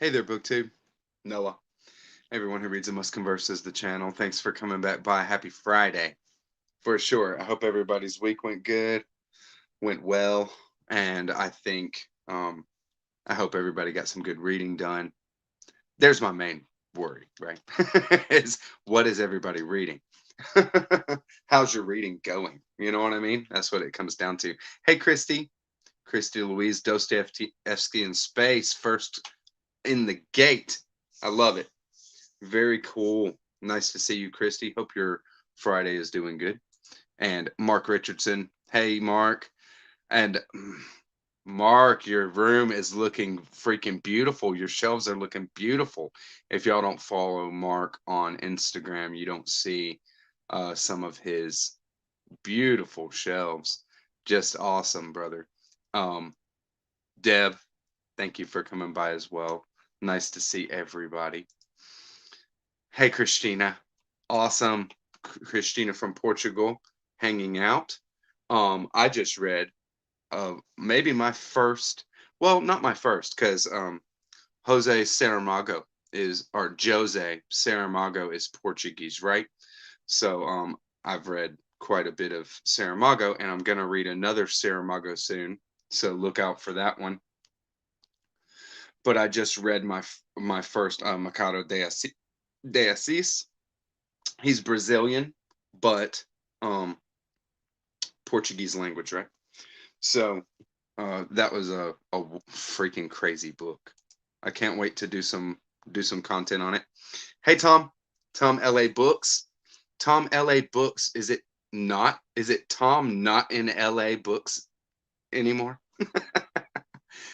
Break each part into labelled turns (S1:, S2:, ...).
S1: Hey there, BookTube. Noah. Everyone who reads and must converse is the channel. Thanks for coming back by. Happy Friday. For sure. I hope everybody's week went good, went well, and I hope everybody got some good reading done. There's my main worry, right? Is what is everybody reading? How's your reading going? You know what I mean? That's what it comes down to. Hey, Christy Louise Dostoevsky in space, first in the gate. I love it. Very cool. Nice to see you, Christy. Hope your Friday is doing good. And Mark Richardson. Hey, Mark. And Mark, your room is looking freaking beautiful. Your shelves are looking beautiful. If y'all don't follow Mark on Instagram, you don't see some of his beautiful shelves. Just awesome, brother. Um, Deb, thank you for coming by as well. Nice to see everybody. Hey, Christina. Awesome. Christina from Portugal hanging out. I just read maybe my first, well, not my first, because Jose Saramago or Jose Saramago is Portuguese, right? So I've read quite a bit of Saramago, and I'm going to read another Saramago soon. So look out for that one. But I just read my first Machado de Assis. He's Brazilian, but Portuguese language, right? So that was a freaking crazy book. I can't wait to do some content on it. Hey, Tom LA Books. Tom LA Books. Is it not? Is it Tom not in LA Books anymore?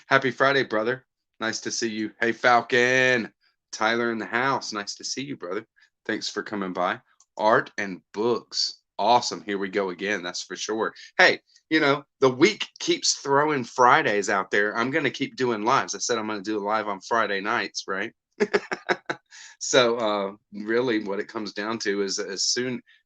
S1: Happy Friday, brother. Nice to see you. Hey, Falcon. Tyler in the house. Nice to see you, brother. Thanks for coming by. Art and books. Awesome. Here we go again. That's for sure. Hey, the week keeps throwing Fridays out there. I'm going to keep doing lives. I said I'm going to do a live on Friday nights, right? So, really, what it comes down to is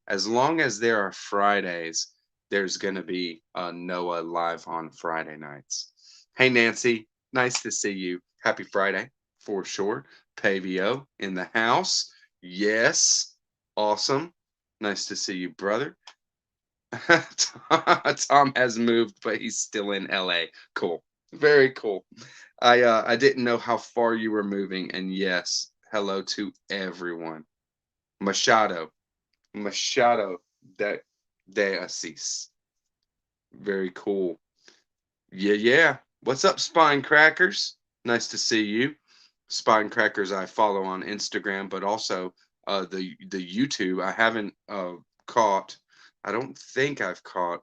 S1: as long as there are Fridays, there's going to be Noah live on Friday nights. Hey, Nancy. Nice to see you. Happy Friday for sure. Pavio in the house. Yes. Awesome. Nice to see you, brother. Tom has moved, but he's still in LA. Cool. Very cool. I didn't know how far you were moving, and yes, hello to everyone. Machado. Machado de Assis. Very cool. Yeah, yeah. What's up, Spine Crackers? Nice to see you. Spine Crackers I follow on Instagram, but also the YouTube. I haven't caught. I don't think I've caught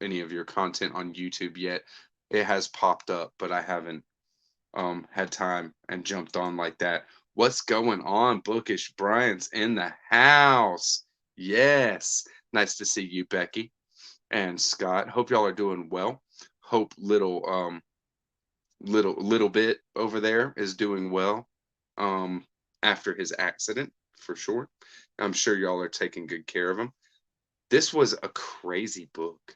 S1: any of your content on YouTube yet. It has popped up, but I haven't had time and jumped on like that. What's going on? Bookish Brian's in the house. Yes. Nice to see you, Becky and Scott. Hope y'all are doing well. Hope little bit over there is doing well after his accident for sure. I'm sure y'all are taking good care of him. This was a crazy book.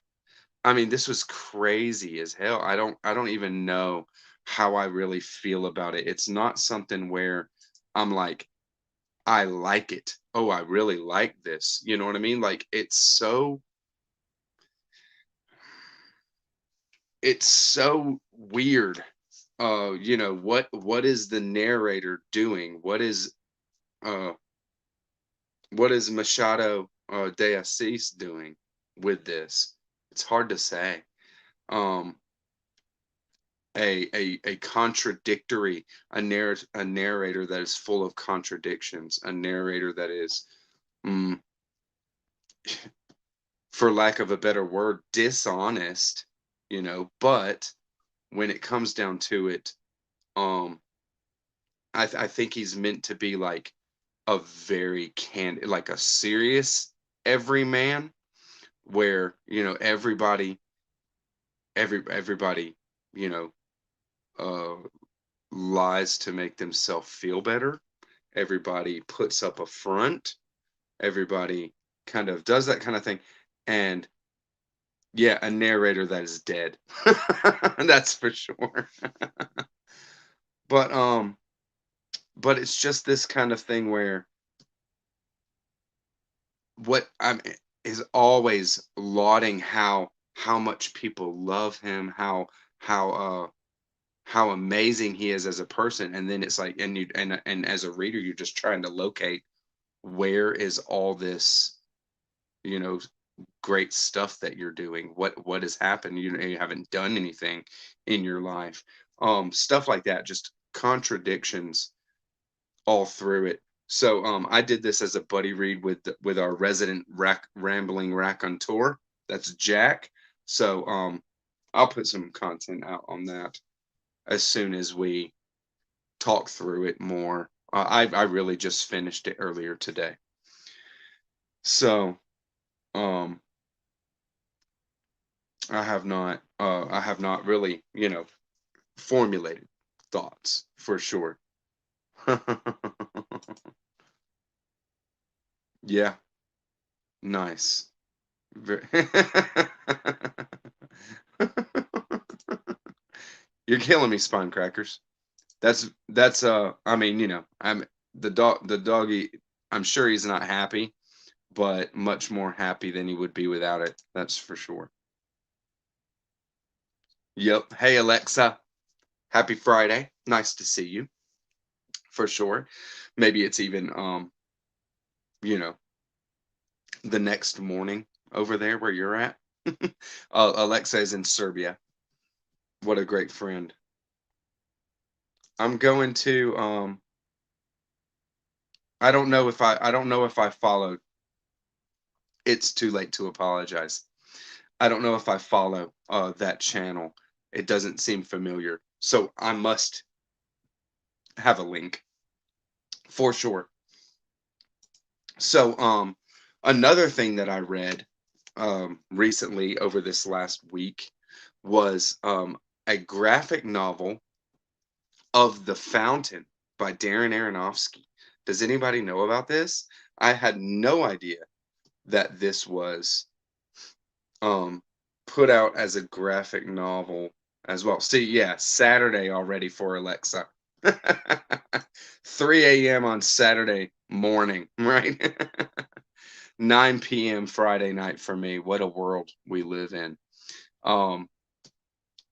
S1: I mean, this was crazy as hell. I don't even know how I really feel about it. It's not something where I'm like, I like it. Oh, I really like this. You know what I mean? Like it's so weird. What is the narrator doing? Uh what is Machado de Assis doing with this? It's hard to say. Um a contradictory a narrator that is full of contradictions, a narrator that is mm, for lack of a better word, dishonest, but when it comes down to it, um I think he's meant to be like a very candid, like a serious everyman, where everybody you know uh lies to make themselves feel better. Everybody puts up a front. Everybody kind of does that kind of thing. And yeah, a narrator that is dead. That's for sure. But but it's just this kind of thing where what I'm is always lauding how much people love him, how how amazing he is as a person, and then it's like, and you and as a reader, you're just trying to locate where is all this, you know, great stuff that you're doing. What has happened? You haven't done anything in your life. Stuff like that, just contradictions all through it. So I did this as a buddy read with our resident rambling raconteur. That's Jack. So I'll put some content out on that as soon as we talk through it more. I really just finished it earlier today. So um I have not really, formulated thoughts for sure. Yeah, nice. You're killing me, spine crackers. That's I mean, I'm the doggy, I'm sure he's not happy, but much more happy than he would be without it. That's for sure. Yep. Hey Alexa, happy Friday. Nice to see you for sure. Maybe it's even you know, the next morning over there where you're at. Alexa is in Serbia. What a great friend. I'm going to I don't know if I followed. It's too late to apologize. I don't know if I follow that channel. It doesn't seem familiar. So I must have a link for sure. So another thing that I read recently over this last week was a graphic novel of The Fountain by Darren Aronofsky. Does anybody know about this? I had no idea that this was um put out as a graphic novel as well. See, yeah, Saturday already for Alexa. 3 a.m. on Saturday morning, right? 9 p.m. Friday night for me. What a world we live in. Um,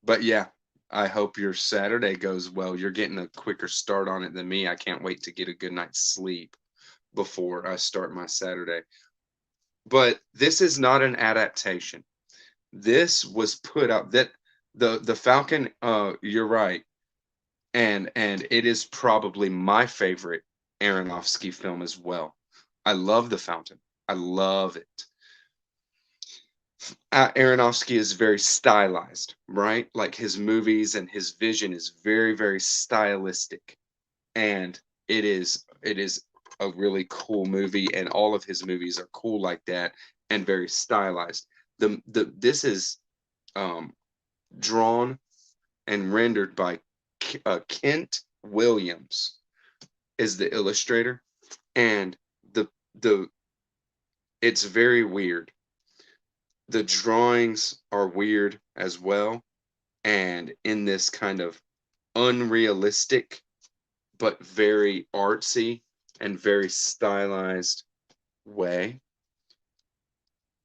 S1: but yeah, I hope your Saturday goes well. You're getting a quicker start on it than me. I can't wait to get a good night's sleep before I start my Saturday. But this is not an adaptation. This was put out that the Falcon, you're right. And it is probably my favorite Aronofsky film as well. I love The Fountain. I love it. Aronofsky is very stylized, right? Like his movies and his vision is very, very stylistic, and it is a really cool movie, and all of his movies are cool like that and very stylized. The this is um, drawn and rendered by Kent Williams is the illustrator, and the it's very weird. The drawings are weird as well, and in this kind of unrealistic but very artsy and very stylized way.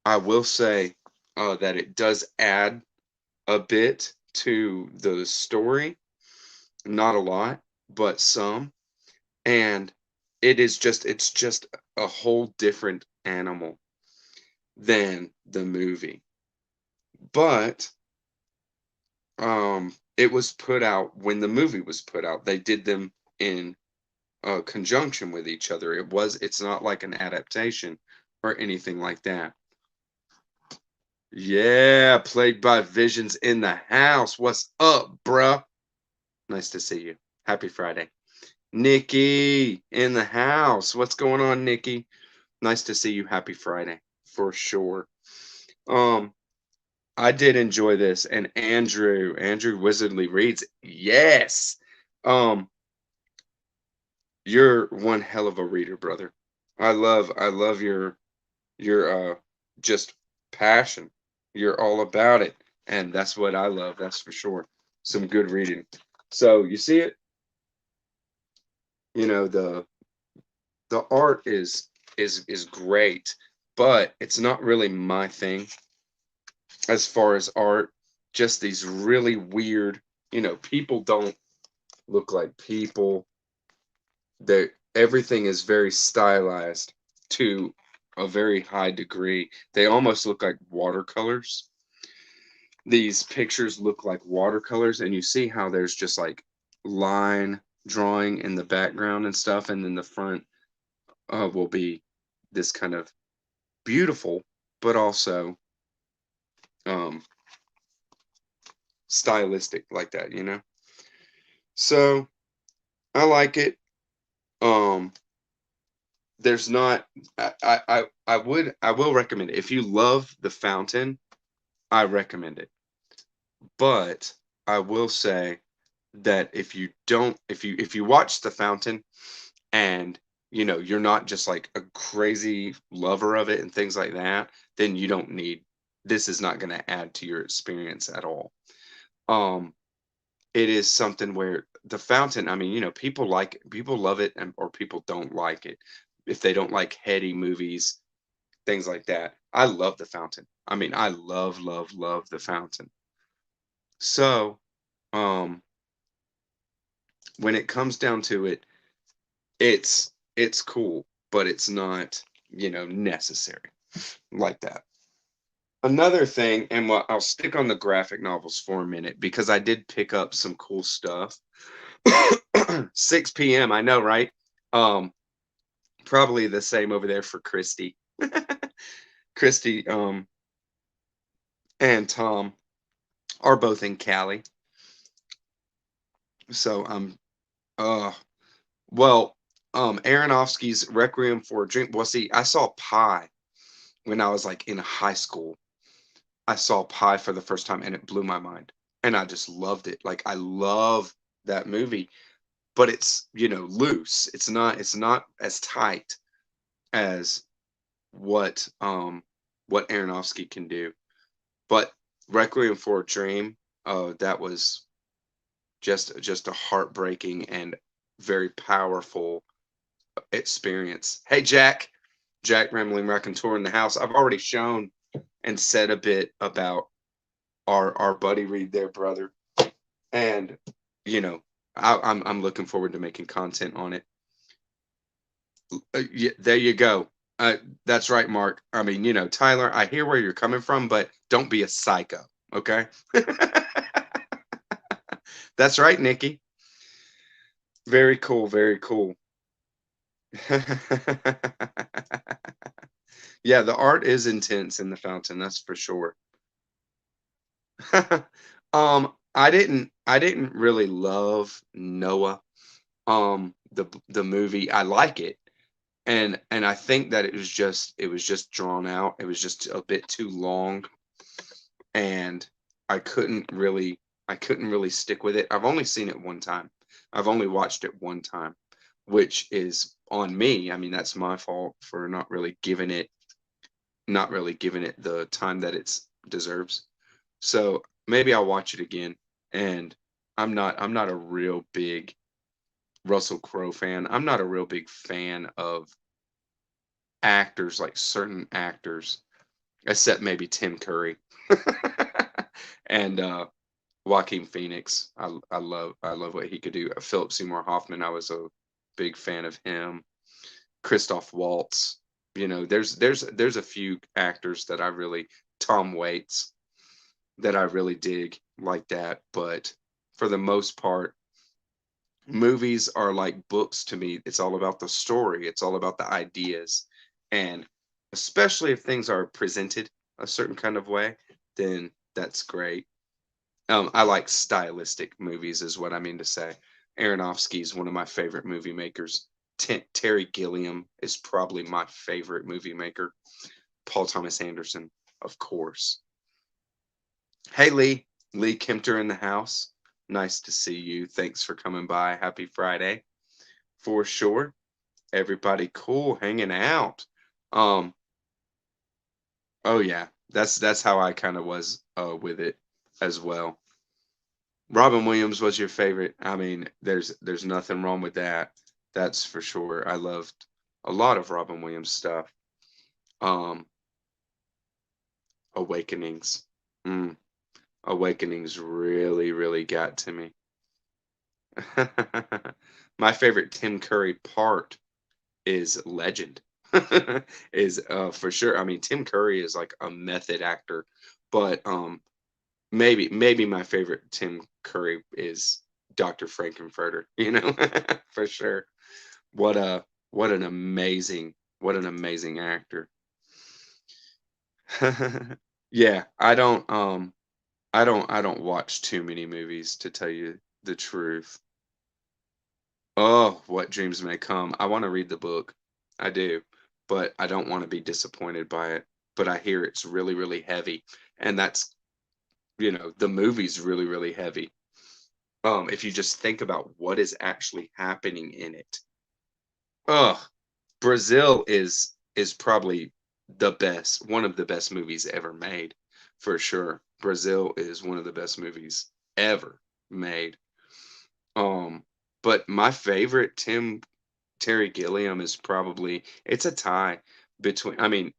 S1: I will say that it does add a bit to the story, not a lot, but some, and it's just a whole different animal than the movie. But it was put out when the movie was put out. They did them in conjunction with each other. It's not like an adaptation or anything like that. Yeah, played by Visions in the house. What's up, bruh? Nice to see you. Happy Friday. Nikki in the house. What's going on, Nikki? Nice to see you. Happy Friday for sure. Um, I did enjoy this, and Andrew Wizardly reads. Yes. Um, you're one hell of a reader, brother. I love your just passion. You're all about it, and that's what I love. That's for sure. Some good reading. So you see it. You know, the art is great, but it's not really my thing as far as art. Just these really weird, people don't look like people. That everything is very stylized to a very high degree. They almost look like watercolors. These pictures look like watercolors, and you see how there's just like line drawing in the background and stuff, and then the front will be this kind of beautiful, but also um, stylistic like that. So I like it. Um, there's not. I will recommend it if you love the fountain. I recommend it, but I will say that if you don't, if you watch the fountain and you're not just like a crazy lover of it and things like that, then you don't need. This is not going to add to your experience at all. Um, it is something where the fountain, I mean, people like it, people love it, or people don't like it. If they don't like heady movies, things like that. I love the fountain. I mean, I love, love, love the fountain. So, um, when it comes down to it, it's cool, but it's not, necessary like that. Another thing, and what I'll stick on the graphic novels for a minute because I did pick up some cool stuff. 6 p.m. I know, right? Um, Probably the same over there for Christy. Christy, and Tom are both in Cali. So uh well, Aronofsky's Requiem for a Dream. Well, see, I saw Pi when I was like in high school. I saw Pi for the first time and it blew my mind. And I just loved it. Like I love that movie, but it's, loose. It's not as tight as what Aronofsky can do. But Requiem for a Dream, that was just a heartbreaking and very powerful experience. Hey Jack Rambling Raconteur in the house. I've already shown and said a bit about our buddy Reed there, brother. And you know, I'm looking forward to making content on it. Yeah, there you go. That's right, Mark. I mean, Tyler, I hear where you're coming from, but don't be a psycho, okay? That's right, Nikki. Very cool, very cool. Yeah, the art is intense in the fountain, that's for sure. I didn't really love Noah. The movie, I like it. And I think that it was just drawn out. It was just a bit too long, and I couldn't really I couldn't really stick with it. I've only seen it one time. I've only watched it one time, which is on me. I mean, that's my fault for not really giving it the time that it deserves. So maybe I'll watch it again. And I'm not a real big Russell Crowe fan. I'm not a real big fan of actors, like certain actors, except maybe Tim Curry and Joaquin Phoenix. I love what he could do. Philip Seymour Hoffman, I was a big fan of him. Christoph Waltz. There's a few actors that I really Tom Waits that I really dig like that, but for the most part, movies are like books to me. It's all about the story, it's all about the ideas. And especially if things are presented a certain kind of way, then that's great. I like stylistic movies, is what I mean to say. Aronofsky is one of my favorite movie makers. Terry Gilliam is probably my favorite movie maker. Paul Thomas Anderson, of course. Hey, Lee Kempter in the house. Nice to see you. Thanks for coming by. Happy Friday, for sure. Everybody cool hanging out. Um, oh yeah, that's how I kind of was with it as well. Robin Williams was your favorite. I mean, there's nothing wrong with that. That's for sure. I loved a lot of Robin Williams stuff. Um, Awakenings. Mm, Awakenings really, really got to me. My favorite Tim Curry part is Legend. Is for sure. I mean, Tim Curry is like a method actor, but maybe my favorite Tim Curry is Dr. Frankenfurter, for sure. What a what an amazing actor. Yeah, I don't watch too many movies, to tell you the truth. Oh, What Dreams May Come. I want to read the book. I do, but I don't want to be disappointed by it. But I hear it's really, really heavy. And that's, the movie's really, really heavy. If you just think about what is actually happening in it. Oh, Brazil is probably one of the best movies ever made, for sure. Brazil is one of the best movies ever made. Um, but my favorite Terry Gilliam is probably it's a tie between. I mean,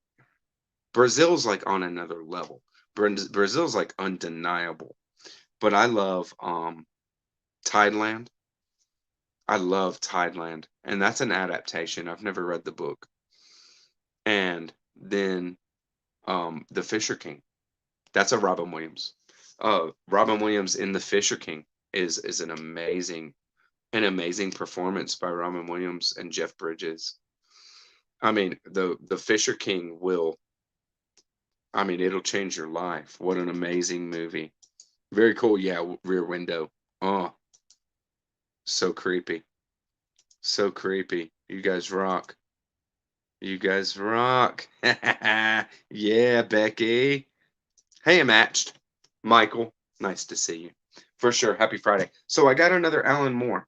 S1: Brazil's like on another level. Brazil's like undeniable. But I love Tideland. I love Tideland, and that's an adaptation. I've never read the book. And then The Fisher King. That's a Robin Williams. Robin Williams in The Fisher King is an amazing performance by Robin Williams and Jeff Bridges. I mean, the Fisher King will. I mean, it'll change your life. What an amazing movie! Very cool. Yeah, Rear Window. Oh, so creepy. So creepy. You guys rock. You guys rock. Yeah, Becky. Hey, Matched. Michael. Nice to see you. For sure. Happy Friday. So I got another Alan Moore.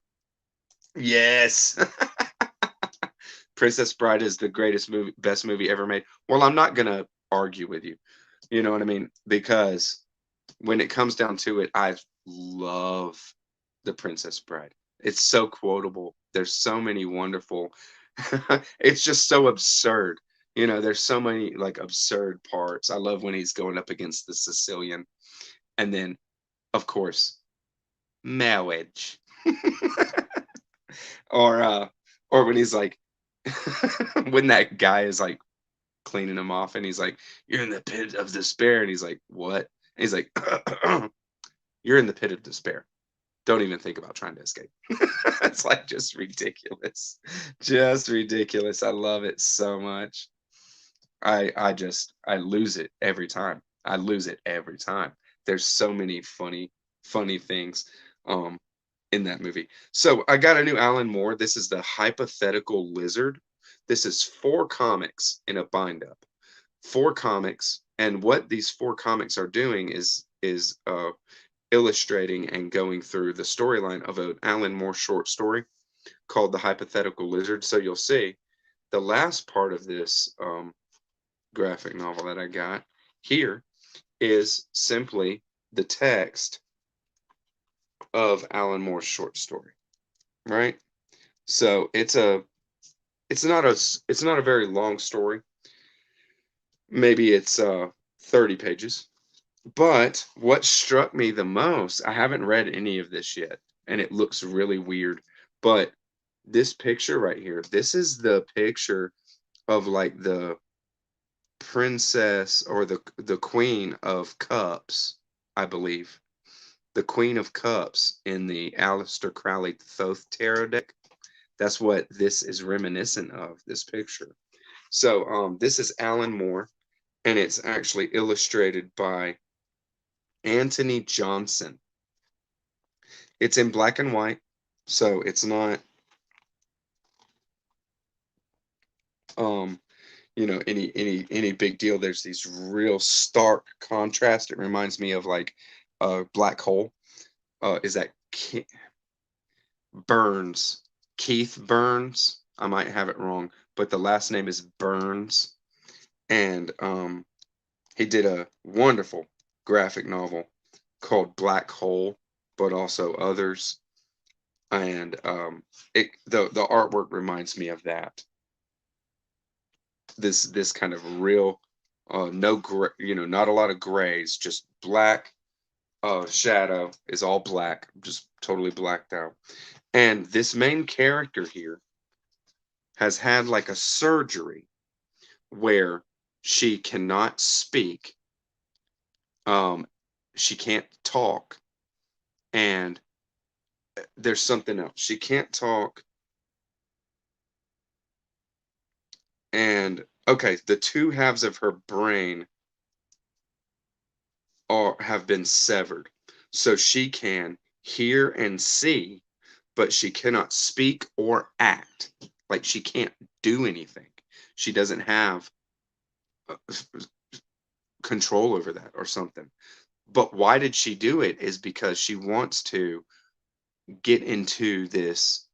S1: Yes. Princess Bride is the greatest movie, best movie ever made. Well, I'm not gonna argue with you. You know what I mean? Because when it comes down to it, I love The Princess Bride. It's so quotable. There's so many wonderful. It's just so absurd. There's so many like absurd parts. I love when he's going up against the Sicilian, and then, of course, marriage, or when he's like, when that guy is like cleaning him off, and he's like, "You're in the pit of despair," and he's like, "What?" And he's like, "You're in the pit of despair. Don't even think about trying to escape." It's like just ridiculous. Just ridiculous. I love it so much. I lose it every time. I lose it every time. There's so many funny things um in that movie. So I got a new Alan Moore. This is the Hypothetical Lizard. This is 4 comics in a bind up. 4 comics, and what these 4 comics are doing is illustrating and going through the storyline of an Alan Moore short story called The Hypothetical Lizard. So you'll see the last part of this graphic novel that I got here is simply the text of Alan Moore's short story, right? So it's not a very long story. Maybe it's 30 pages. But what struck me the most, I haven't read any of this yet, and it looks really weird, but this picture right here, this is the picture of like the princess or the Queen of Cups, I believe. The Queen of Cups in the Aleister Crowley Thoth tarot deck. That's what this is reminiscent of, this picture. So this is Alan Moore, and it's actually illustrated by Anthony Johnson. It's in black and white, so it's not um any big deal. There's these real stark contrast. It reminds me of like a black hole. Is that Burns? Keith Burns? I might have it wrong, but the last name is Burns, and he did a wonderful graphic novel called Black Hole, but also others. and the artwork reminds me of that. This kind of real, no gray, not a lot of grays, just black. Shadow is all black, just totally blacked out. And this main character here has had like a surgery where she cannot speak, um, she can't talk, and there's something else. She can't talk, and okay, the two halves of her brain have been severed. So she can hear and see, but she cannot speak or act. Like she can't do anything. She doesn't have uh, control over that or something. But why did she do it? Is because she wants to get into this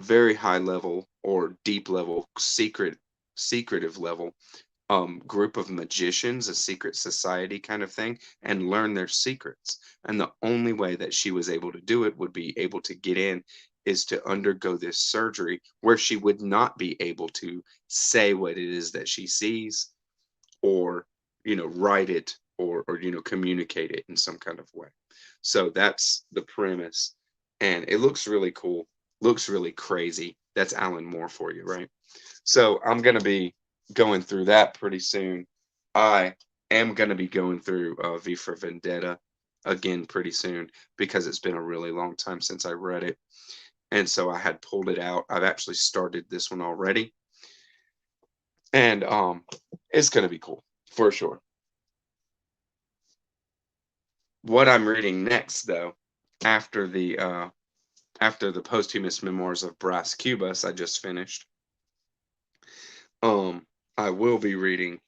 S1: very high level or deep level, secretive level group of magicians, a secret society kind of thing, and learn their secrets. And the only way that she was able to do it, would be able to get in, is to undergo this surgery where she would not be able to say what it is that she sees, or write it, or communicate it in some kind of way. So that's the premise, and it looks really cool, looks really crazy. That's Alan Moore for you, right? So I'm going to be going through that pretty soon. I am going to be going through V for Vendetta again pretty soon, because it's been a really long time since I read it. And so I had pulled it out. I've actually started this one already. And it's going to be cool for sure. What I'm reading next, though, after the posthumous memoirs of Brass Cubas I just finished, um, I will be reading.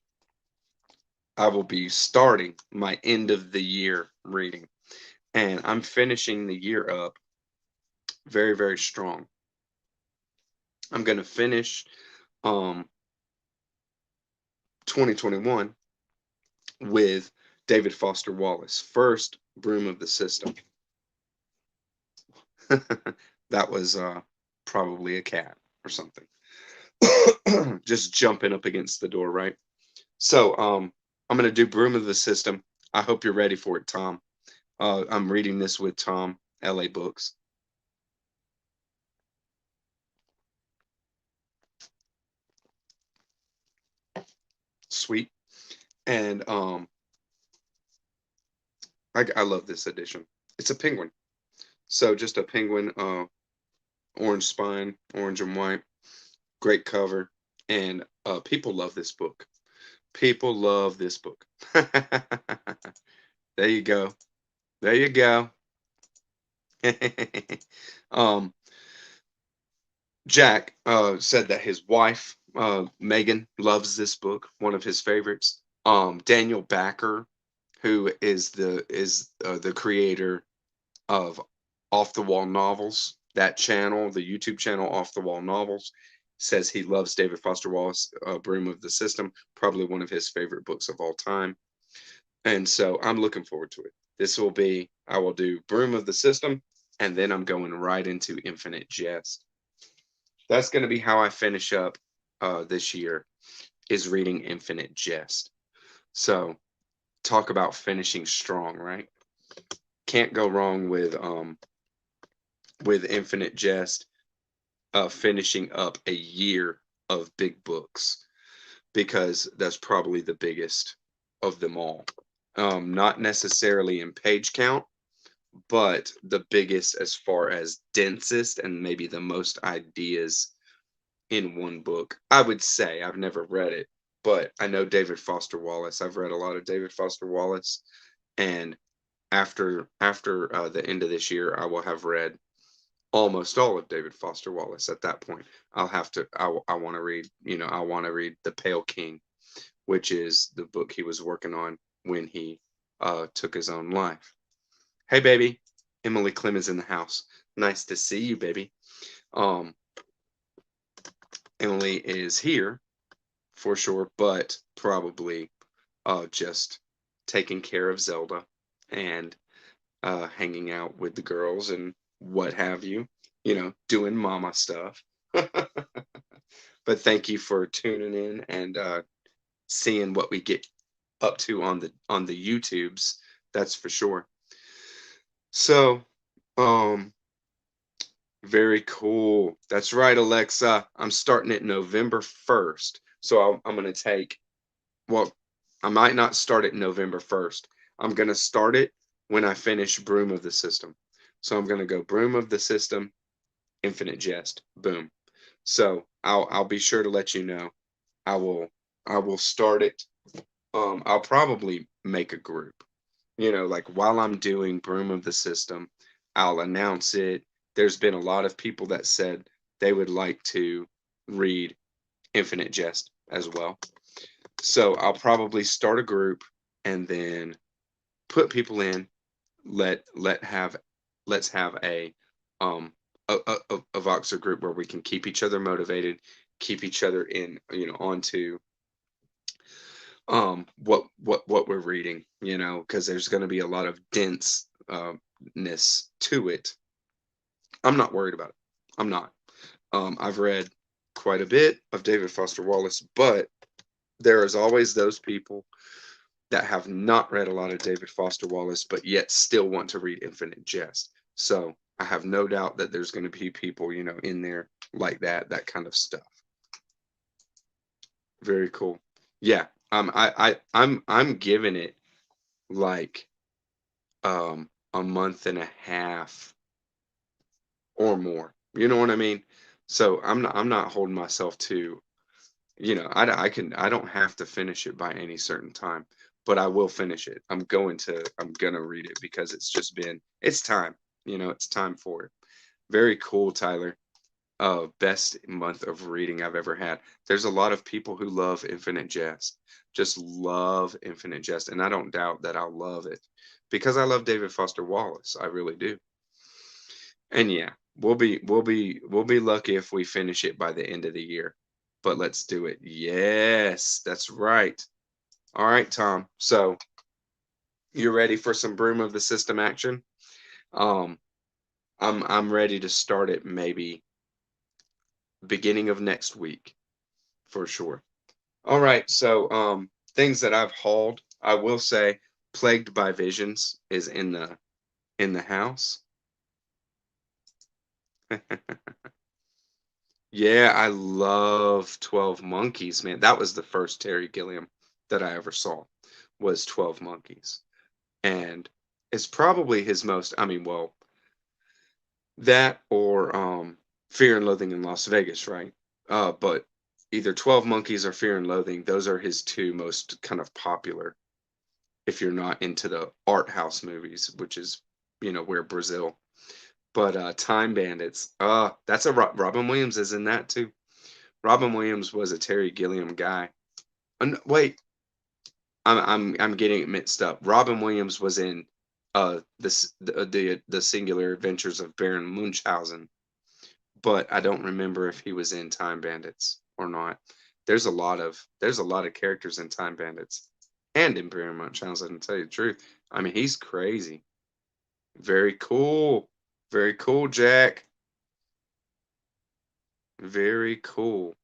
S1: I will be starting my end of the year reading, and I'm finishing the year up very, very strong. I'm going to finish um 2021 with David Foster Wallace, First Broom of the System. That was probably a cat or something. Just jumping up against the door, right? So I'm going to do Broom of the System. I hope you're ready for it, Tom. I'm reading this with Tom, LA Books. Sweet. And I love this edition. It's a penguin. So just a penguin, orange spine, orange and white, great cover, and people love this book. People love this book. There you go. There you go. um, Jack said that his wife, Megan, loves this book. One of his favorites. Daniel Backer, who is the creator of Off the Wall Novels, that channel, the YouTube channel Off the Wall Novels, says he loves David Foster Wallace, Broom of the System, probably one of his favorite books of all time. And so I'm looking forward to it. I will do Broom of the System, and then I'm going right into Infinite Jest. That's going to be how I finish up this year, is reading Infinite Jest. So talk about finishing strong, right? Can't go wrong with Infinite Jest, finishing up a year of big books, because that's probably the biggest of them all. Not necessarily in page count, but the biggest as far as densest and maybe the most ideas in one book. I would say, I've never read it, but I know David Foster Wallace. I've read a lot of David Foster Wallace, and after the end of this year, I will have read almost all of David Foster Wallace. At that point, I want to read, I want to read The Pale King, which is the book he was working on when he took his own life. Hey, baby. Emily Clem is in the house. Nice to see you, baby. Emily is here for sure, but probably just taking care of Zelda and hanging out with the girls and what have you, doing mama stuff. But thank you for tuning in and seeing what we get up to on the YouTubes. That's for sure. So, um, very cool. That's right, Alexa. I'm starting it November 1st. So I'm going to take, well, I might not start it November 1st. I'm going to start it when I finish Broom of the System. So I'm going to go Broom of the System, Infinite Jest. Boom. So I'll be sure to let you know. I will start it. I'll probably make a group. Like while I'm doing Broom of the System, I'll announce it. There's been a lot of people that said they would like to read Infinite Jest as well. So I'll probably start a group and then put people in. Let's have um a Voxer group where we can keep each other motivated, keep each other in, onto what we're reading, because there's going to be a lot of denseness to it. I'm not worried about it. I'm not. I've read quite a bit of David Foster Wallace, but there is always those people that have not read a lot of David Foster Wallace, but yet still want to read Infinite Jest. So I have no doubt that there's going to be people, in there like that kind of stuff. Very cool. Yeah. I'm giving it like a month and a half or more. You know what I mean? So I'm not holding myself to, I don't have to finish it by any certain time, but I will finish it. I'm gonna read it because it's time. It's time for it. Very cool, Tyler. Best month of reading I've ever had. There's a lot of people who love Infinite Jest, just love Infinite Jest, and I don't doubt that I'll love it because I love David Foster Wallace. I really do. And yeah, we'll be lucky if we finish it by the end of the year. But let's do it. Yes, that's right. All right, Tom. So you're ready for some Broom of the System action? Um, I'm ready to start it maybe beginning of next week for sure. All right, so things that I've hauled, I will say Plagued by Visions is in the house. Yeah, I love 12 Monkeys, man. That was the first Terry Gilliam that I ever saw was 12 Monkeys. And it's probably his most, I mean, well, that or Fear and Loathing in Las Vegas, right? But either 12 Monkeys or Fear and Loathing, those are his two most kind of popular if you're not into the art house movies, which is, where Brazil. But Time Bandits, that's a Robin Williams is in that too. Robin Williams was a Terry Gilliam guy. Wait, I'm getting it mixed up. Robin Williams was in the Singular Adventures of Baron Munchausen, but I don't remember if he was in Time Bandits or not. There's a lot of characters in Time Bandits and in Baron Munchausen, to tell you the truth. I mean, he's crazy. Very cool. Very cool, Jack. Very cool.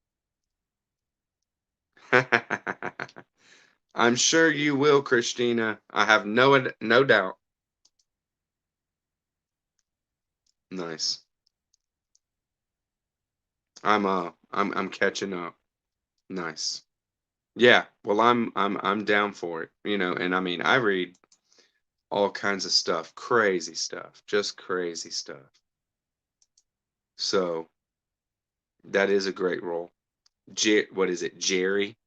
S1: I'm sure you will, Christina. I have no doubt. Nice. I'm catching up. Nice. Yeah. Well, I'm down for it. And I mean, I read all kinds of stuff, crazy stuff, just crazy stuff. So that is a great role. What is it, Jerry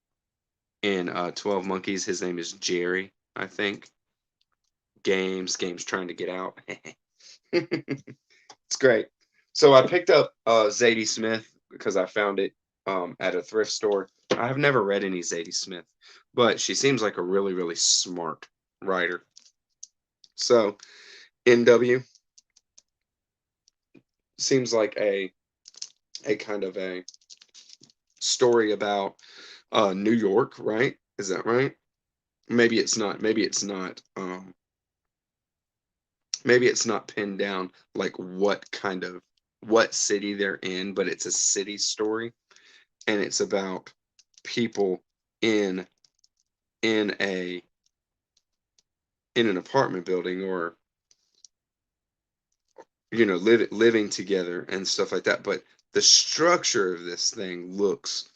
S1: in 12 Monkeys? His name is Jerry, I think. Games trying to get out. It's great. So I picked up Zadie Smith because I found it at a thrift store. I have never read any Zadie Smith, but she seems like a really, really smart writer. So NW seems like a kind of a story about New York, right? Is that right? Maybe it's not. Maybe it's not. maybe it's not pinned down like what city they're in, but it's a city story, and it's about people in in a in an apartment building, or living together and stuff like that. But the structure of this thing looks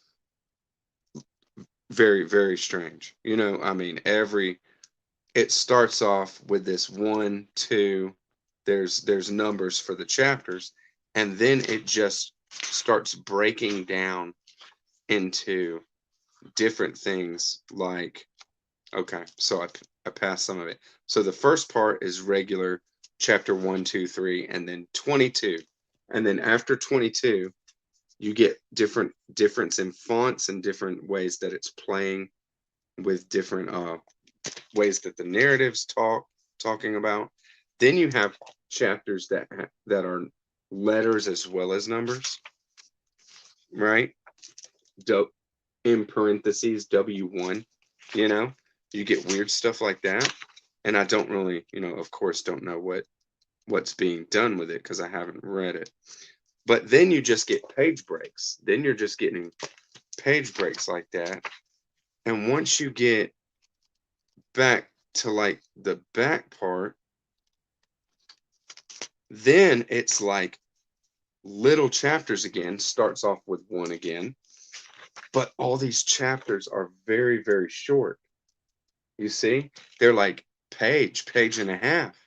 S1: very, very strange. I mean, it starts off with this one, two, there's numbers for the chapters, and then it just starts breaking down into different things. Like, okay, so I passed some of it. So the first part is regular chapter 1, 2, 3, and then 22. And then after 22, you get difference in fonts and different ways that it's playing with different ways that the narrative's talking about. Then you have chapters that are letters as well as numbers, right? In parentheses W1, you get weird stuff like that. And I don't really, of course, don't know what's being done with it because I haven't read it. But then you just get page breaks. Then you're just getting page breaks like that. And once you get back to like the back part, then it's like little chapters again. Starts off with one again. But all these chapters are very, very short. You see? They're like page and a half,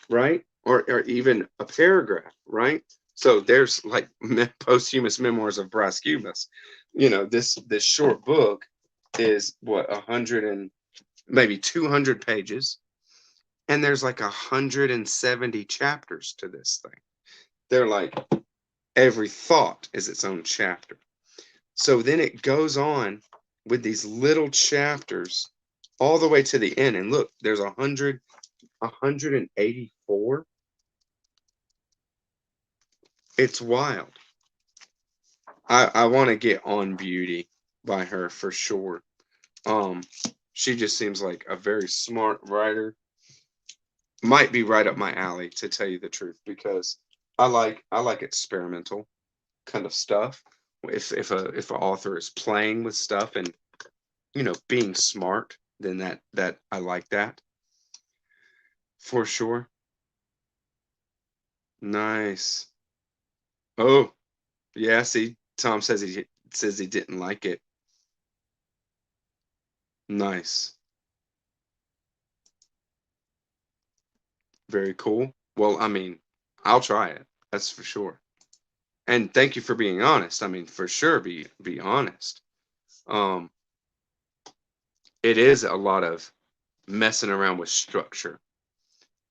S1: right? Or even a paragraph, right? So there's like posthumous memoirs of Bras Cubas. This short book is what, 100 and maybe 200 pages, and there's like 170 chapters to this thing. They're like every thought is its own chapter. So then it goes on with these little chapters all the way to the end. And look, there's 184. It's wild. I want to get On Beauty by her for sure. She just seems like a very smart writer. Might be right up my alley, to tell you the truth, because I like experimental kind of stuff. If an author is playing with stuff and being smart, then that I like that for sure. Nice. Oh, yeah, see, Tom says he didn't like it. Nice. Very cool. Well, I mean, I'll try it. That's for sure. And thank you for being honest. I mean, for sure, be honest. Um, it is a lot of messing around with structure.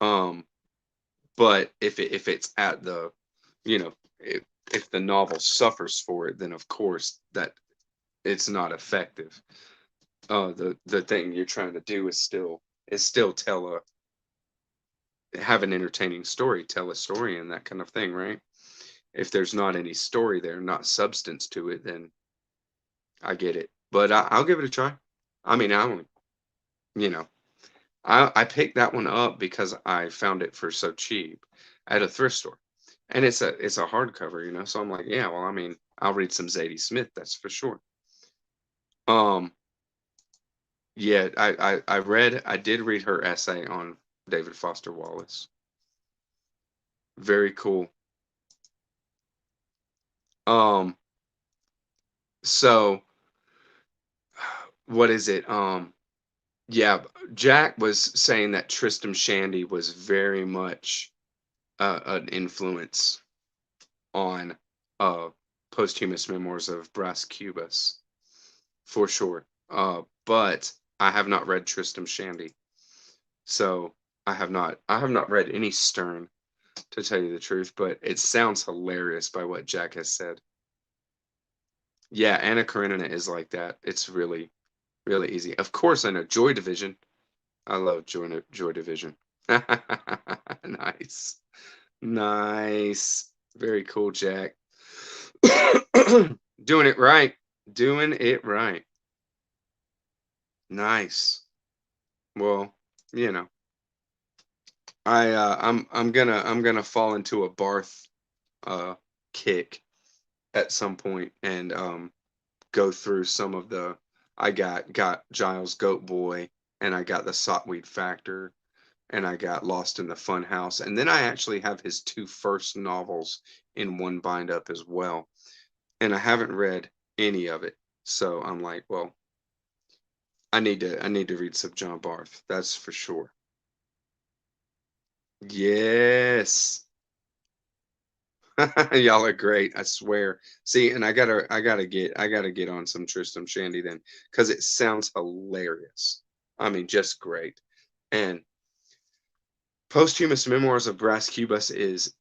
S1: Um, but if it's at the, you know, if the novel suffers for it, then of course that it's not effective. The thing you're trying to do is still have an entertaining story, tell a story, and that kind of thing, right? If there's not any story there, not substance to it, then I get it. But I'll give it a try. I mean, I only, you know, I picked that one up because I found it for so cheap at a thrift store, and it's a hardcover, So I'm like, yeah, well, I mean, I'll read some Zadie Smith, that's for sure. Um, yeah, I did read her essay on David Foster Wallace. Very cool. Um, so what is it? Yeah, Jack was saying that Tristram Shandy was very much an influence on uh posthumous memoirs of Bras Cubas, for sure. But I have not read Tristram Shandy, so I have not read any Stern, to tell you the truth. But it sounds hilarious by what Jack has said. Yeah, Anna Karenina is like that. It's really, really easy. Of course, I know Joy Division. I love Joy Division. Nice. Nice. Very cool, Jack. Doing it right. Doing it right. Nice. Well, you know, I'm gonna fall into a Barth kick at some point and go through some of the I got Giles Goat Boy, and I got the Sotweed Factor, and I got Lost in the Fun House, and then I actually have his two first novels in one bind up as well, and I haven't read any of it. So I'm like, well, I need to read some John Barth. That's for sure. Yes. Y'all are great, I swear. See, and I gotta get on some Tristram Shandy then, because it sounds hilarious. I mean, just great. And Posthumous Memoirs of Brass Cubas is,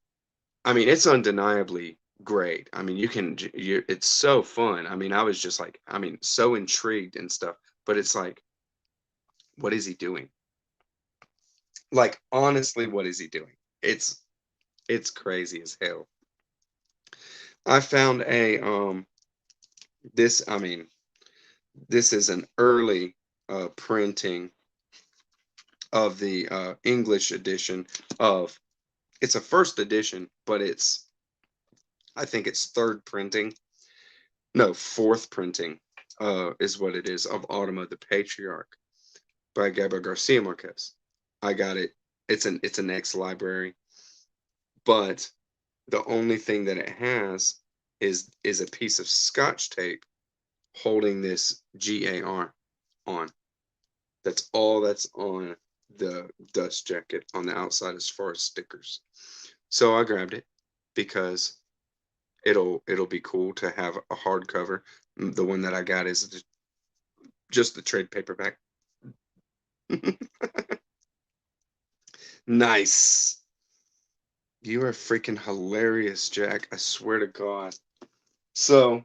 S1: I mean, it's undeniably great. I mean, it's so fun. I mean, I was just like, I mean, so intrigued and stuff. But it's like, what is he doing? Like, honestly, what is he doing? It's crazy as hell. I found a this, I mean, this is an early printing of the English edition of, it's a first edition, but I think it's third printing. No, fourth printing is what it is, of Autumn of the Patriarch by Gabriel Garcia Marquez. I got it. It's an X library, but the only thing that it has is a piece of Scotch tape holding this GAR on. That's all that's on the dust jacket on the outside as far as stickers. So I grabbed it because it'll be cool to have a hardcover. The one that I got is just the trade paperback. Nice. You are freaking hilarious, Jack. I swear to God. So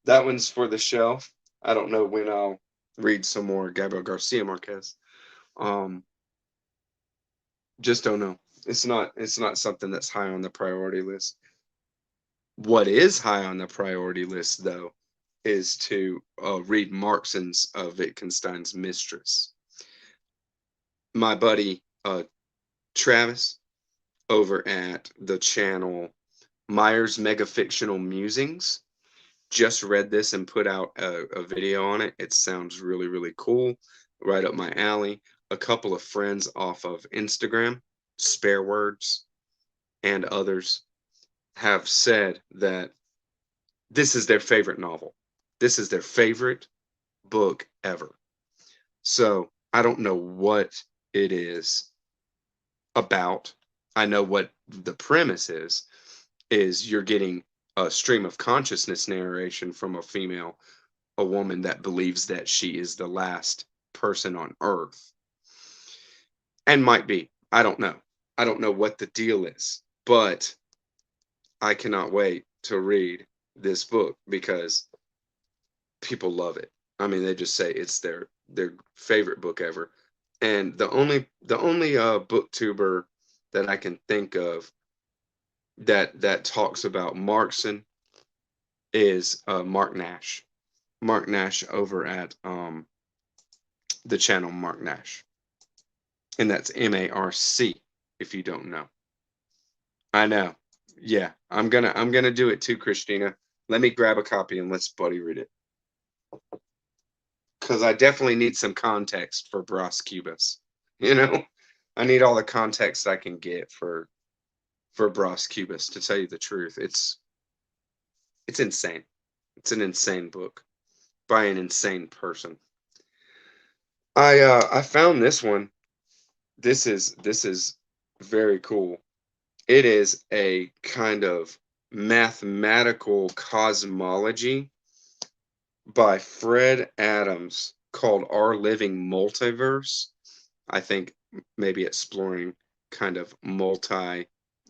S1: that one's for the shelf. I don't know when I'll read some more Gabriel Garcia Marquez. Um, just don't know. It's not something that's high on the priority list. What is high on the priority list, though, is to read Markson's Wittgenstein's Mistress. My buddy Travis over at the channel Myers Megafictional Musings just read this and put out a video on it. It sounds really, really cool, right up my alley. A couple of friends off of Instagram, Spare Words, and others have said that this is their favorite novel. This is their favorite book ever. So I don't know what it is about. I know what the premise is you're getting a stream of consciousness narration from a woman that believes that she is the last person on earth. And might be. I don't know. I don't know what the deal is, but I cannot wait to read this book because people love it. I mean, they just say it's their favorite book ever. And the only booktuber that I can think of that talks about Markson is Mark Nash. Mark Nash over at the channel Mark Nash. And that's MARC if you don't know. I know. Yeah, I'm gonna do it too, Christina. Let me grab a copy and let's buddy read it. Because I definitely need some context for Bras Cubas. You know, I need all the context I can get for Bras Cubas. To tell you the truth, it's insane. It's an insane book by an insane person. I found this one. This is very cool. It is a kind of mathematical cosmology by Fred Adams called Our Living Multiverse. I think maybe exploring kind of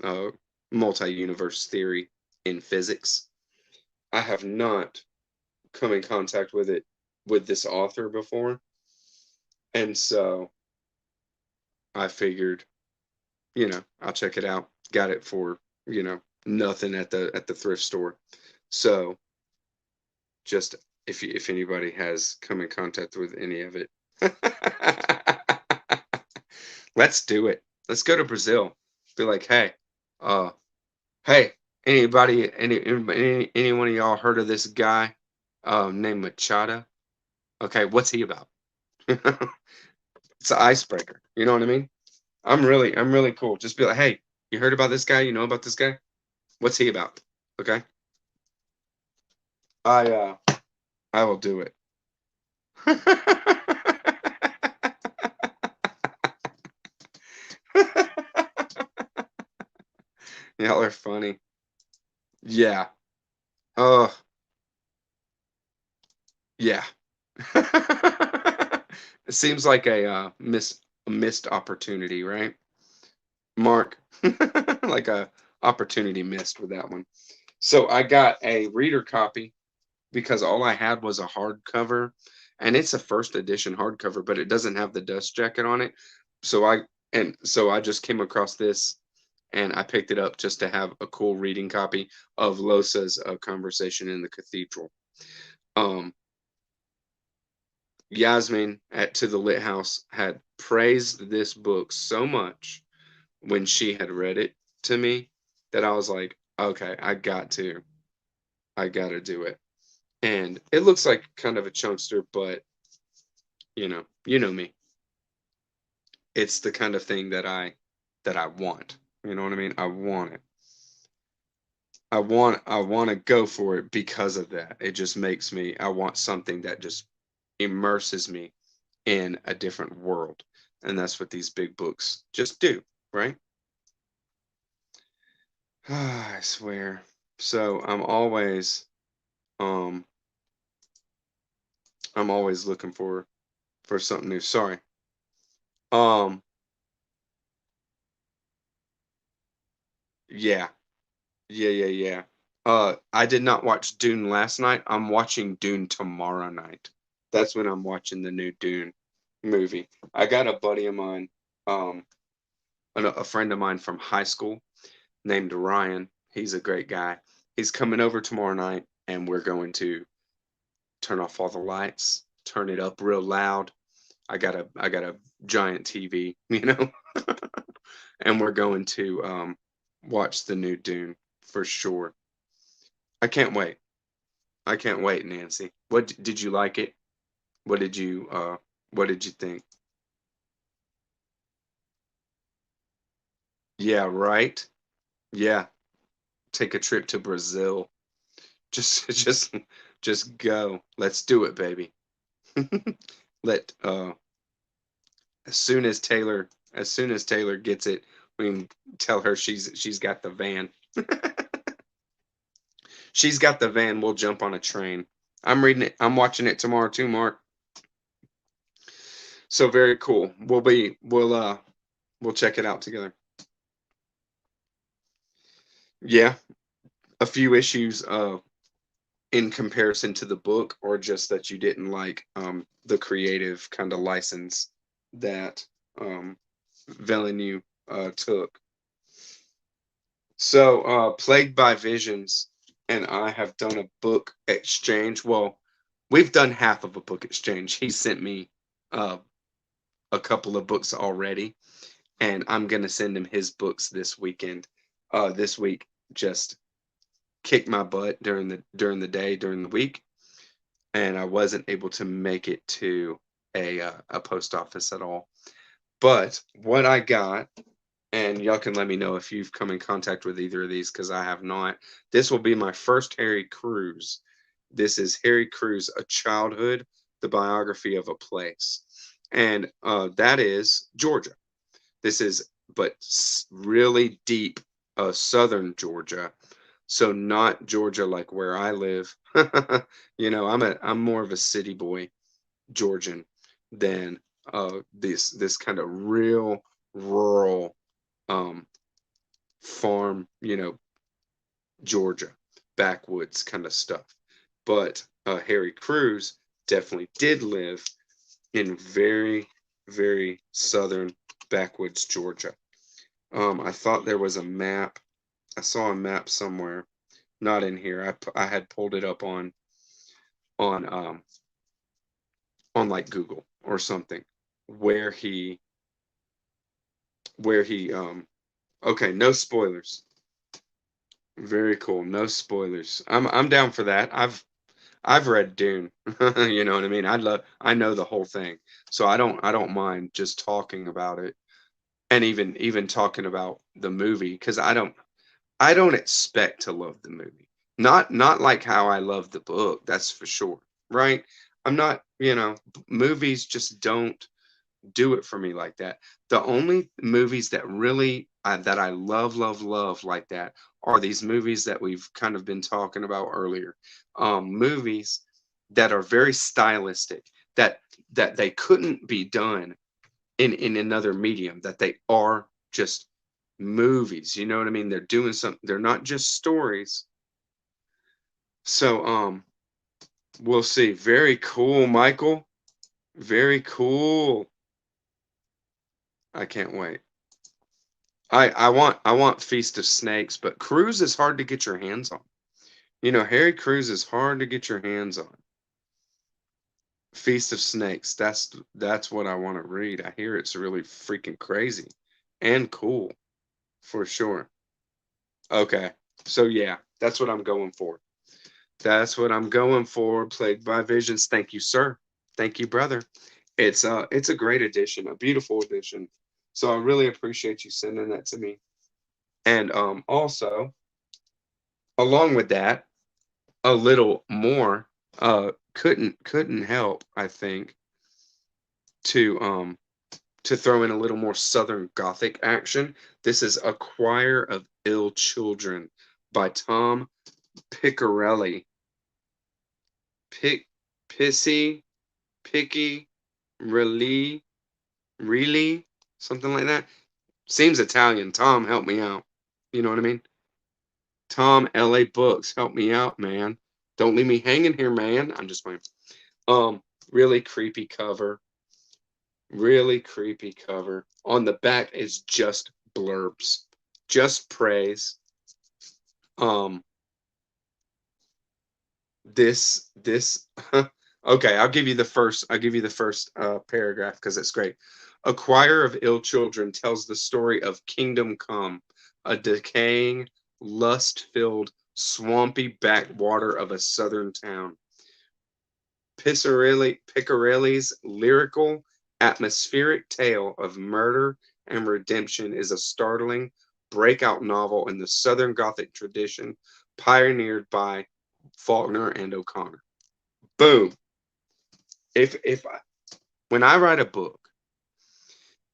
S1: uh, multi-universe theory in physics. I have not come in contact with this author before, and so I figured, I'll check it out. Got it for, nothing at the thrift store. So just if anybody has come in contact with any of it, let's do it. Let's go to Brazil. Be like, uh, hey, anybody, any one of y'all heard of this guy, named Machado? Okay, what's he about? It's an icebreaker. You know what I mean? I'm really cool. Just be like, hey, you heard about this guy? You know about this guy? What's he about? Okay, I uh, I will do it. Y'all are funny. Yeah. Oh, yeah. It seems like a missed opportunity, right? Mark, like a opportunity missed with that one. So I got a reader copy because all I had was a hardcover, and it's a first edition hardcover, but it doesn't have the dust jacket on it. So I just came across this, and I picked it up just to have a cool reading copy of Losa's Conversation in the Cathedral. Um, Yasmin at To the Lit House had praised this book so much when she had read it to me that I was like, okay, I gotta do it. And it looks like kind of a chunkster, but you know me. It's the kind of thing that I want. You know what I mean? I want it. I want to go for it because of that. It just makes me I want something that just immerses me in a different world. And that's what these big books just do, right? I swear. So um I'm always looking for something new. Sorry. Um yeah. Yeah. I did not watch Dune last night. I'm watching Dune tomorrow night. That's when I'm watching the new Dune movie. I got a buddy of mine, um, a friend of mine from high school named Ryan. He's a great guy. He's coming over tomorrow night, and we're going to turn off all the lights, turn it up real loud. I got a giant TV, and we're going to watch the new Dune for sure. I can't wait. I can't wait, Nancy. Did you like it? What did you uh what did you think? Yeah, right? Yeah, take a trip to Brazil. Just just go. Let's do it, baby. Let as soon as Taylor gets it, we can tell her she's got the van. She's got the van, we'll jump on a train. I'm reading it. I'm watching it tomorrow too, Mark. So very cool. We'll check it out together. Yeah, a few issues in comparison to the book, or just that you didn't like the creative kind of license that Villeneuve took. So, Plagued by Visions and I have done a book exchange. Well, we've done half of a book exchange. He sent me uh, a couple of books already, and I'm gonna send him his books this weekend. This week, just kick my butt during the day during the week, and I wasn't able to make it to a post office at all. But what I got, and y'all can let me know if you've come in contact with either of these because I have not. This will be my first Harry Cruz. This is Harry Cruz, A Childhood, the biography of a place, and that is Georgia. This is but really deep southern Georgia, so not Georgia like where I live. I'm more of a city boy, Georgian, than this kind of real rural um, farm, Georgia backwoods kind of stuff. But Harry Cruz definitely did live in very very southern backwoods Georgia. I thought there was a map. I saw a map somewhere, not in here. I had pulled it up on um, on like Google or something, where he where he okay, no spoilers. Very cool. No spoilers. I'm down for that. I've read Dune. You know what I mean? I know the whole thing. So I don't mind just talking about it, and even talking about the movie, because I don't expect to love the movie. Not like how I love the book, that's for sure. Right? I'm not, movies just don't do it for me like that. The only movies that really that I love like that are these movies that we've kind of been talking about earlier. Movies that are very stylistic, that they couldn't be done in another medium, that they are just movies. You know what I mean? They're doing something. They're not just stories. So we'll see. Very cool, Michael. Very cool. I can't wait. I want Feast of Snakes, but Cruz is hard to get your hands on. Harry Cruz is hard to get your hands on. Feast of Snakes, that's what I want to read. I hear it's really freaking crazy and cool for sure. Okay. So yeah, that's what I'm going for. That's what I'm going for. Plagued by Visions. Thank you, sir. Thank you, brother. It's a great edition, a beautiful edition. So I really appreciate you sending that to me. And also, along with that, a little more couldn't help, I think, to throw in a little more Southern Gothic action. This is A Choir of Ill Children by Tom Piccarelli. Pissy, Picky, really, really, something like that. Seems Italian. Tom, help me out. You know what I mean? Tom, LA Books, help me out, man. Don't leave me hanging here, man. I'm just playing. Really creepy cover. Really creepy cover. On the back is just blurbs, just praise. Um, this okay, I'll give you the first paragraph because it's great. A choir of ill children tells the story of Kingdom Come, a decaying, lust-filled, swampy backwater of a southern town. Piccarelli's lyrical, atmospheric tale of murder and redemption is a startling breakout novel in the Southern Gothic tradition pioneered by Faulkner and O'Connor. Boom. If I, when I write a book,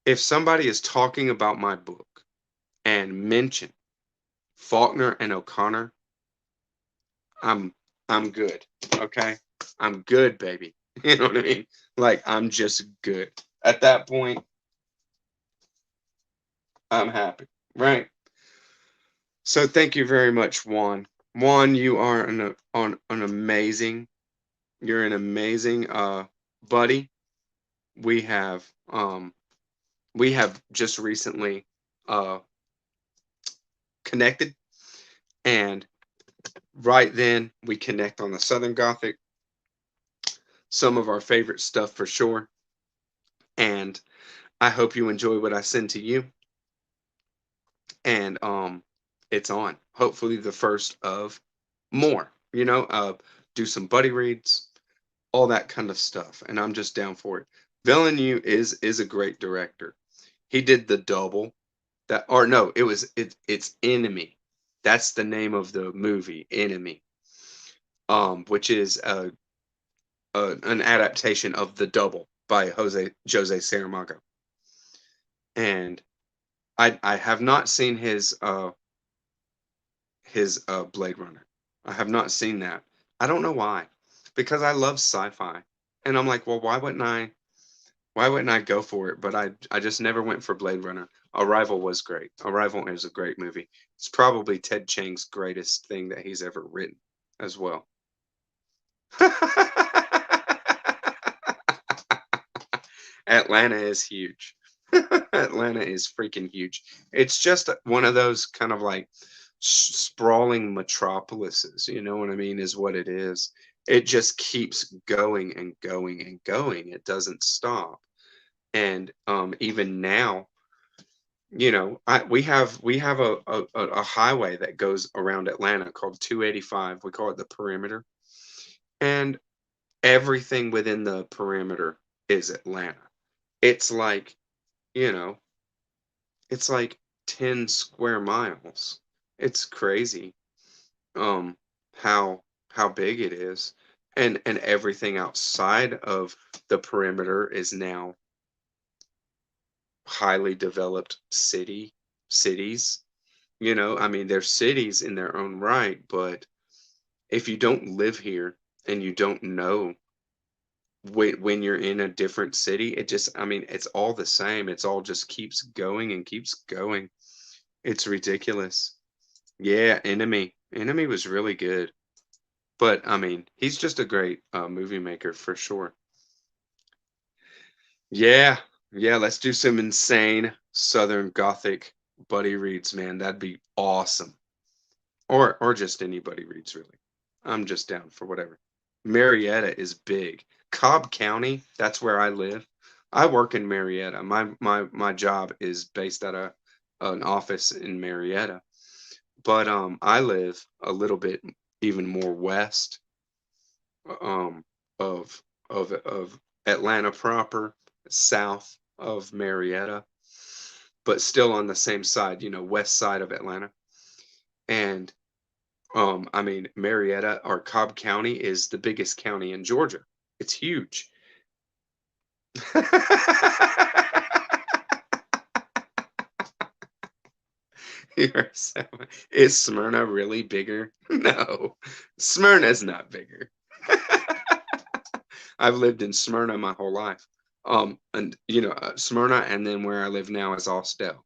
S1: if somebody is talking about my book and mention Faulkner and O'Connor, I'm I'm good. Okay? I'm good, baby. You know what I mean? Like I'm just good. At that point, I'm happy. Right? So thank you very much, Juan. Juan, you are an amazing. You're an amazing buddy. We have um we have just recently uh connected, and right then we connect on the Southern Gothic, some of our favorite stuff for sure. And I hope you enjoy what I send to you. And it's on. Hopefully the first of more, do some buddy reads, all that kind of stuff. And I'm just down for it. Villeneuve is a great director. He did The Double. That or no, it's Enemy. That's the name of the movie, Enemy. Which is an adaptation of The Double by Jose Saramago. And I have not seen his Blade Runner. I have not seen that. I don't know why. Because I love sci-fi. And I'm like, well, why wouldn't I go for it? But I just never went for Blade Runner. Arrival was great. Arrival is a great movie. It's probably Ted Chang's greatest thing that he's ever written as well. Atlanta is huge. Atlanta is freaking huge. It's just one of those kind of like sprawling metropolises, you know what I mean, is what it is. It just keeps going and going and going. It doesn't stop. And even now, you know, we have a highway that goes around Atlanta called 285. We call it the perimeter, and everything within the perimeter is Atlanta. It's like, you know, it's like 10 square miles. It's crazy. Um, how big it is. And everything outside of the perimeter is now highly developed cities. You know, I mean, they're cities in their own right, but if you don't live here and you don't know when you're in a different city, it just, I mean, it's all the same. It's all just keeps going and keeps going. It's ridiculous. Yeah, Enemy was really good. But I mean, he's just a great movie maker for sure. Yeah, yeah, let's do some insane Southern Gothic buddy reads, man. That'd be awesome. Or just anybody reads, really. I'm just down for whatever. Marietta is big. Cobb County, that's where I live. I work in Marietta. My job is based at an office in Marietta. But I live a little bit even more west um of Atlanta proper, south of Marietta, but still on the same side, you know, west side of Atlanta. And I mean, Marietta or Cobb County is the biggest county in Georgia. It's huge. You're so, is Smyrna really bigger? No, Smyrna's not bigger. I've lived in Smyrna my whole life. And you know, Smyrna, and then where I live now is Austell.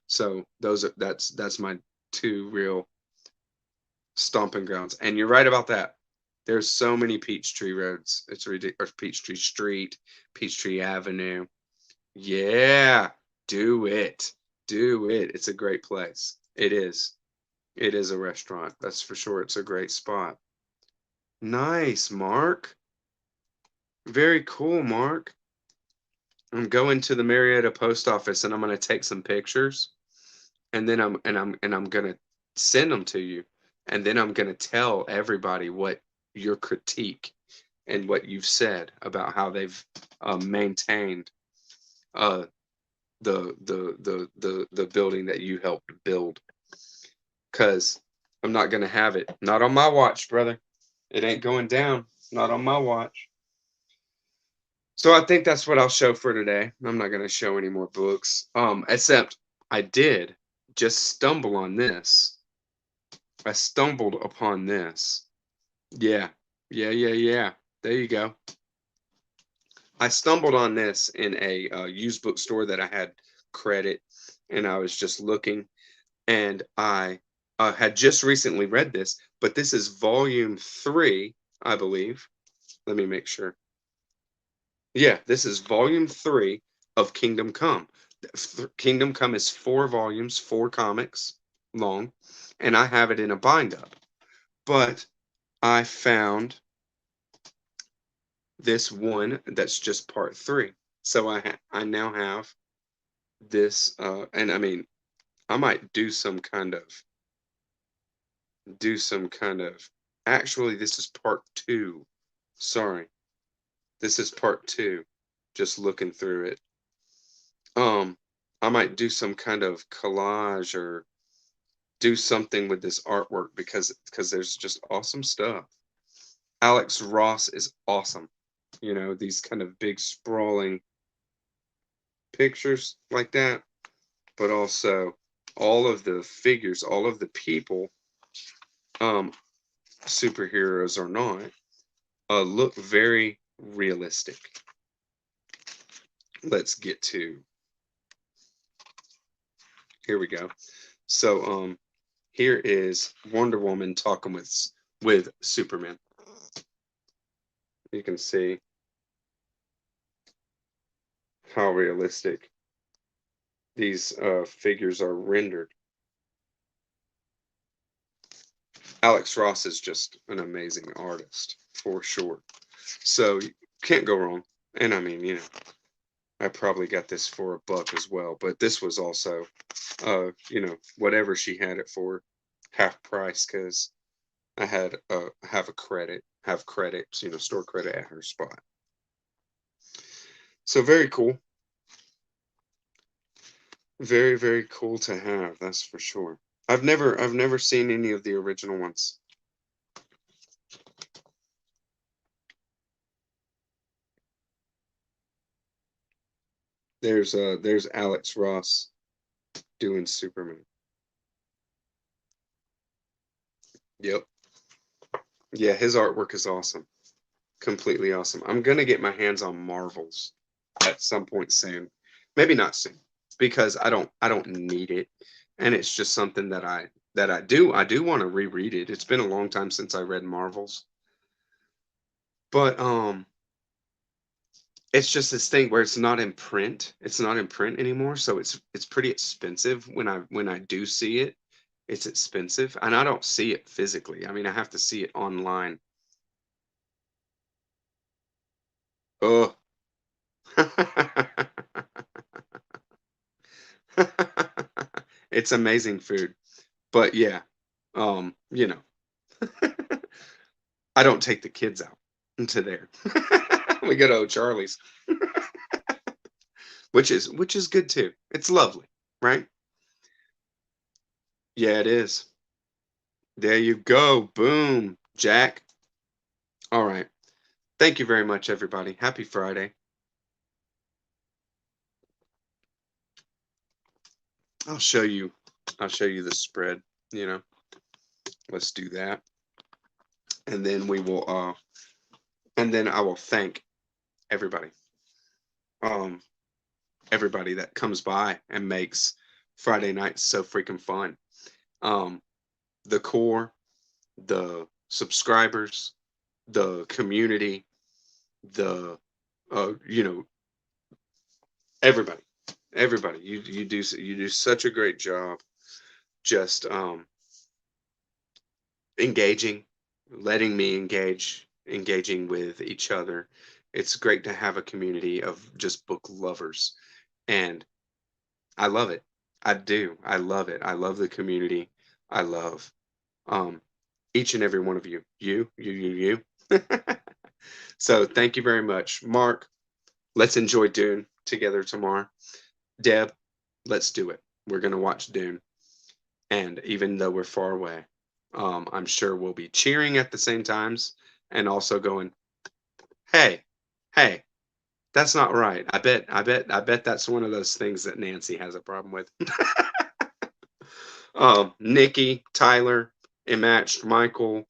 S1: So that's my two real stomping grounds. And you're right about that. There's so many Peachtree roads. It's ridiculous. Peachtree Street, Peachtree Avenue. Yeah, do it. Do it. It's a great place. It is. It is a restaurant. That's for sure. It's a great spot. Nice, Mark. Very cool, Mark. I'm going to the Marietta post office and I'm going to take some pictures and then I'm going to send them to you. And then I'm going to tell everybody what your critique and what you've said about how they've maintained uh, the building that you helped build. Cause I'm not gonna have it. Not on my watch, brother. It ain't going down. Not on my watch. So I think that's what I'll show for today. I'm not gonna show any more books. Except I did just stumble on this. I stumbled upon this. Yeah. Yeah. There you go. I stumbled on this in a used bookstore that I had credit, and I was just looking, and I had just recently read this, but this is volume 3, I believe. Let me make sure. Yeah, this is volume 3 of Kingdom Come. Kingdom Come is 4 volumes, 4 comics long, and I have it in a bind up. But I found this one that's just part 3. So I now have this, and I mean, I might do some kind of actually this is part 2. Sorry. This is part 2. Just looking through it. Um I might do some kind of collage or do something with this artwork because there's just awesome stuff. Alex Ross is awesome. You know, these kind of big sprawling pictures like that, but also all of the figures, all of the people, um superheroes or not, look very realistic. Let's get to, here we go. So here is Wonder Woman talking with Superman. You can see how realistic these figures are rendered. Alex Ross is just an amazing artist for sure. So you can't go wrong. And I mean, you know, I probably got this for $1 as well, but this was also, you know, whatever she had it for, half price, because I had have credits, you know, store credit at her spot. So very cool. Very, very cool to have, that's for sure. I've never seen any of the original ones. There's Alex Ross doing Superman. Yep. Yeah, his artwork is awesome. Completely awesome. I'm gonna get my hands on Marvels at some point soon. Maybe not soon, because I don't need it. And it's just something that I do want to reread it. It's been a long time since I read Marvels. But it's just this thing where it's not in print. It's not in print anymore, so it's pretty expensive when I do see it. It's expensive, and I don't see it physically. I mean, I have to see it online. Oh. It's amazing food. But yeah, you know, I don't take the kids out into there. We go to O'Charlie's, which is good too. It's lovely, right? Yeah, it is. There you go. Boom, Jack. All right. Thank you very much, everybody. Happy Friday. I'll show you. I'll show you the spread. You know, let's do that, and then we will. And then I will thank everybody. Um, everybody that comes by and makes Friday nights so freaking fun. Um, the core, the subscribers, the community, the you know, everybody, everybody. You do such a great job just engaging, letting me engaging with each other. It's great to have a community of just book lovers, and I love it. I do. I love it. I love the community. I love um each and every one of you. You. So thank you very much. Mark, let's enjoy Dune together tomorrow. Deb, let's do it. We're gonna watch Dune. And even though we're far away, I'm sure we'll be cheering at the same times and also going, hey, hey, that's not right. I bet that's one of those things that Nancy has a problem with. Nikki, Tyler, Immatched, Michael,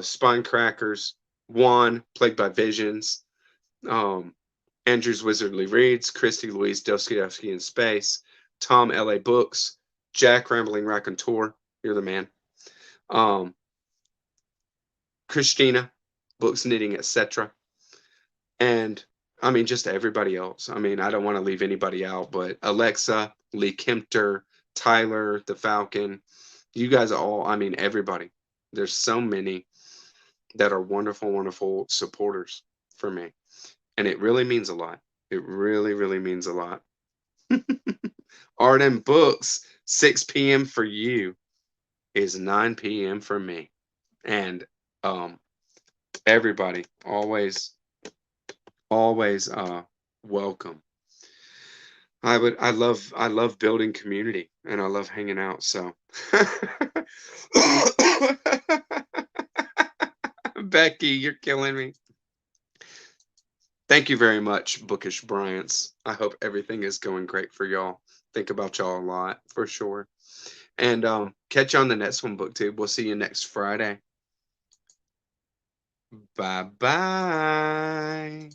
S1: Spine Crackers, Juan, Plagued by Visions, um, Andrew's Wizardly Reads, Christy Louise Dostoevsky in Space, Tom L.A. Books, Jack Rambling Raconteur, you're the man, um, Christina, Books, Knitting, etc. And I mean, just everybody else. I mean, I don't want to leave anybody out, but Alexa, Lee Kempter, Tyler, the Falcon, you guys all, I mean, everybody. There's so many that are wonderful, wonderful supporters for me. And it really means a lot. It really, really means a lot. Art and Books, 6 p.m. for you is 9 p.m. for me. And um, everybody, always welcome. I love building community and I love hanging out. So Becky, you're killing me. Thank you very much, Bookish Bryants. I hope everything is going great for y'all. Think about y'all a lot for sure. And catch you on the next one, BookTube. We'll see you next Friday. Bye bye.